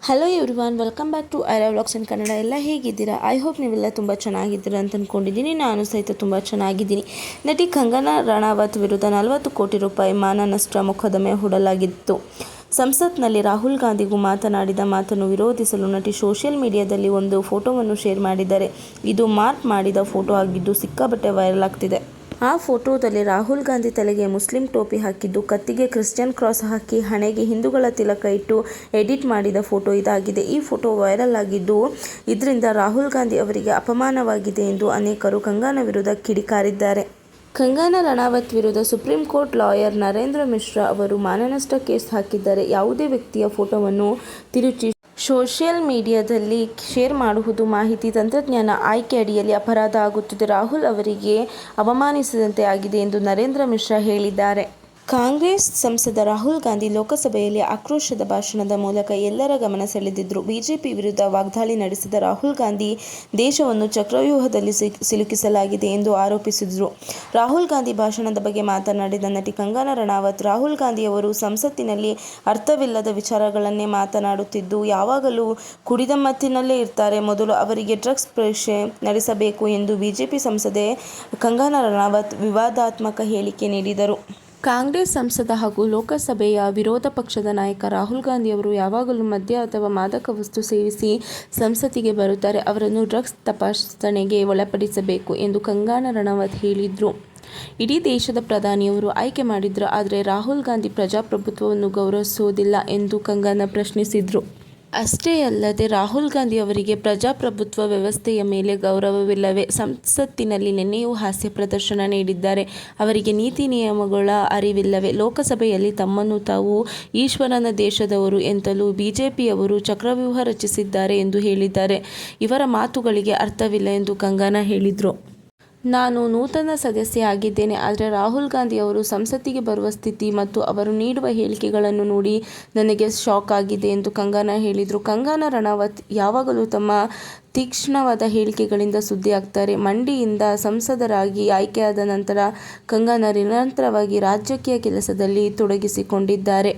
Hello everyone, welcome back to Aira vlogs in Kannada. ಎಲ್ಲ ಹೇಗಿದ್ದೀರಾ? I hope ನೀವೆಲ್ಲ ತುಂಬ ಚೆನ್ನಾಗಿದ್ದೀರಾ ಅಂತ ಅಂದ್ಕೊಂಡಿದ್ದೀನಿ. ನಾನು ಸಹಿತ ತುಂಬ ಚೆನ್ನಾಗಿದ್ದೀನಿ. ನಟಿ ಕಂಗನಾ ರಣಾವತ್ ವಿರುದ್ಧ 40 ಕೋಟಿ ರೂಪಾಯಿ ಮಾನ ನಷ್ಟ ಮೊಕದ್ದಮೆ ಹೂಡಲಾಗಿತ್ತು. ಸಂಸತ್ನಲ್ಲಿ ರಾಹುಲ್ ಗಾಂಧಿಗೂ ಮಾತನಾಡಿದ ಮಾತನ್ನು ವಿರೋಧಿಸಲು ನಟಿ ಸೋಷಿಯಲ್ ಮೀಡಿಯಾದಲ್ಲಿ ಒಂದು ಫೋಟೋವನ್ನು ಶೇರ್ ಮಾಡಿದ್ದಾರೆ. ಇದು ಮಾರ್ಕ್ ಮಾಡಿದ ಫೋಟೋ ಆಗಿದ್ದು ಸಿಕ್ಕಾಪಟ್ಟೆ ವೈರಲ್ ಆಗ್ತಿದೆ. ಆ ಫೋಟೋದಲ್ಲಿ ರಾಹುಲ್ ಗಾಂಧಿ ತಲೆಗೆ ಮುಸ್ಲಿಂ ಟೋಪಿ ಹಾಕಿದ್ದು, ಕತ್ತಿಗೆ ಕ್ರಿಶ್ಚಿಯನ್ ಕ್ರಾಸ್ ಹಾಕಿ, ಹಣೆಗೆ ಹಿಂದೂಗಳ ತಿಲಕ ಇಟ್ಟು ಎಡಿಟ್ ಮಾಡಿದ ಫೋಟೋ ಇದಾಗಿದೆ. ಈ ಫೋಟೋ ವೈರಲ್ ಆಗಿದ್ದು, ಇದರಿಂದ ರಾಹುಲ್ ಗಾಂಧಿ ಅವರಿಗೆ ಅಪಮಾನವಾಗಿದೆ ಎಂದು ಅನೇಕರು ಕಂಗನಾ ವಿರುದ್ಧ ಕಿಡಿಕಾರಿದ್ದಾರೆ. ಕಂಗನಾ ರಣಾವತ್ ವಿರುದ್ಧ supreme court lawyer Narendra Mishra ಅವರು ಮಾನನಷ್ಟ ಕೇಸ್ ಹಾಕಿದ್ದಾರೆ. ಯಾವುದೇ ವ್ಯಕ್ತಿಯ ಫೋಟೋವನ್ನು ತಿರುಚಿ ಸೋಷಿಯಲ್ ಮೀಡಿಯಾದಲ್ಲಿ ಶೇರ್ ಮಾಡುವುದು ಮಾಹಿತಿ ತಂತ್ರಜ್ಞಾನ ಆಯ್ಕೆ ಅಡಿಯಲ್ಲಿ ಅಪರಾಧ ಆಗುತ್ತದೆ. ರಾಹುಲ್ ಅವರಿಗೆ ಅವಮಾನಿಸಿದಂತೆ ಆಗಿದೆ ಎಂದು ನರೇಂದ್ರ ಮಿಶ್ರಾ ಹೇಳಿದ್ದಾರೆ. ಕಾಂಗ್ರೆಸ್ ಸಂಸದ ರಾಹುಲ್ ಗಾಂಧಿ ಲೋಕಸಭೆಯಲ್ಲಿ ಆಕ್ರೋಶದ ಭಾಷಣದ ಮೂಲಕ ಎಲ್ಲರ ಗಮನ ಸೆಳೆದಿದ್ದರು. ಬಿಜೆಪಿ ವಿರುದ್ಧ ವಾಗ್ದಾಳಿ ನಡೆಸಿದ ರಾಹುಲ್ ಗಾಂಧಿ ದೇಶವನ್ನು ಚಕ್ರವ್ಯೂಹದಲ್ಲಿ ಸಿಲುಕಿಸಲಾಗಿದೆ ಎಂದು ಆರೋಪಿಸಿದರು. ರಾಹುಲ್ ಗಾಂಧಿ ಭಾಷಣದ ಬಗ್ಗೆ ಮಾತನಾಡಿದ ನಟಿ ಕಂಗನಾ ರಣಾವತ್, ರಾಹುಲ್ ಗಾಂಧಿಯವರು ಸಂಸತ್ತಿನಲ್ಲಿ ಅರ್ಥವಿಲ್ಲದ ವಿಚಾರಗಳನ್ನೇ ಮಾತನಾಡುತ್ತಿದ್ದು, ಯಾವಾಗಲೂ ಕುಡಿದ ಮತ್ತಿನಲ್ಲೇ ಇರ್ತಾರೆ. ಮೊದಲು ಅವರಿಗೆ ಡ್ರಗ್ಸ್ ಪರೀಕ್ಷೆ ನಡೆಸಬೇಕು ಎಂದು ಬಿಜೆಪಿ ಸಂಸದೆ ಕಂಗನಾ ರಣಾವತ್ ವಿವಾದಾತ್ಮಕ ಹೇಳಿಕೆ ನೀಡಿದರು. ಕಾಂಗ್ರೆಸ್ ಸಂಸದ ಹಾಗೂ ಲೋಕಸಭೆಯ ವಿರೋಧ ಪಕ್ಷದ ನಾಯಕ ರಾಹುಲ್ ಗಾಂಧಿಯವರು ಯಾವಾಗಲೂ ಮದ್ಯ ಅಥವಾ ಮಾದಕ ವಸ್ತು ಸೇವಿಸಿ ಸಂಸತ್ತಿಗೆ ಬರುತ್ತಾರೆ. ಅವರನ್ನು ಡ್ರಗ್ಸ್ ತಪಾಸಣೆಗೆ ಒಳಪಡಿಸಬೇಕು ಎಂದು ಕಂಗನಾ ರಣಾವತ್ ಹೇಳಿದರು. ಇಡೀ ದೇಶದ ಪ್ರಧಾನಿಯವರು ಆಯ್ಕೆ ಮಾಡಿದ್ರು, ಆದರೆ ರಾಹುಲ್ ಗಾಂಧಿ ಪ್ರಜಾಪ್ರಭುತ್ವವನ್ನು ಗೌರವಿಸುವುದಿಲ್ಲ ಎಂದು ಕಂಗನಾ ಪ್ರಶ್ನಿಸಿದರು. ಅಷ್ಟೇ ಅಲ್ಲದೆ ರಾಹುಲ್ ಗಾಂಧಿ ಅವರಿಗೆ ಪ್ರಜಾಪ್ರಭುತ್ವ ವ್ಯವಸ್ಥೆಯ ಮೇಲೆ ಗೌರವವಿಲ್ಲವೇ? ಸಂಸತ್ತಿನಲ್ಲಿ ನಿನ್ನೆಯೂ ಹಾಸ್ಯ ಪ್ರದರ್ಶನ ನೀಡಿದ್ದಾರೆ. ಅವರಿಗೆ ನೀತಿ ನಿಯಮಗಳ ಅರಿವಿಲ್ಲವೇ? ಲೋಕಸಭೆಯಲ್ಲಿ ತಮ್ಮನ್ನು ತಾವು ಈಶ್ವರನ ದೇಶದವರು ಎಂತಲೂ ಬಿಜೆಪಿಯವರು ಚಕ್ರವ್ಯೂಹ ರಚಿಸಿದ್ದಾರೆ ಎಂದು ಹೇಳಿದ್ದಾರೆ. ಇವರ ಮಾತುಗಳಿಗೆ ಅರ್ಥವಿಲ್ಲ ಎಂದು ಕಂಗನಾ ಹೇಳಿದರು. ನಾನು ನೂತನ ಸದಸ್ಯೆ ಆಗಿದ್ದೇನೆ, ಆದರೆ ರಾಹುಲ್ ಗಾಂಧಿ ಅವರು ಸಂಸತ್ತಿಗೆ ಬರುವ ಸ್ಥಿತಿ ಮತ್ತು ಅವರು ನೀಡುವ ಹೇಳಿಕೆಗಳನ್ನು ನೋಡಿ ನನಗೆ ಶಾಕ್ ಆಗಿದೆ ಎಂದು ಕಂಗನಾ ಹೇಳಿದರು. ಕಂಗನಾ ರಣಾವತ್ ಯಾವಾಗಲೂ ತಮ್ಮ ತೀಕ್ಷ್ಣವಾದ ಹೇಳಿಕೆಗಳಿಂದ ಸುದ್ದಿಯಾಗ್ತಾರೆ. ಮಂಡಿಯಿಂದ ಸಂಸದರಾಗಿ ಆಯ್ಕೆಯಾದ ನಂತರ ಕಂಗನಾ ನಿರಂತರವಾಗಿ ರಾಜಕೀಯ ಕೆಲಸದಲ್ಲಿ ತೊಡಗಿಸಿಕೊಂಡಿದ್ದಾರೆ.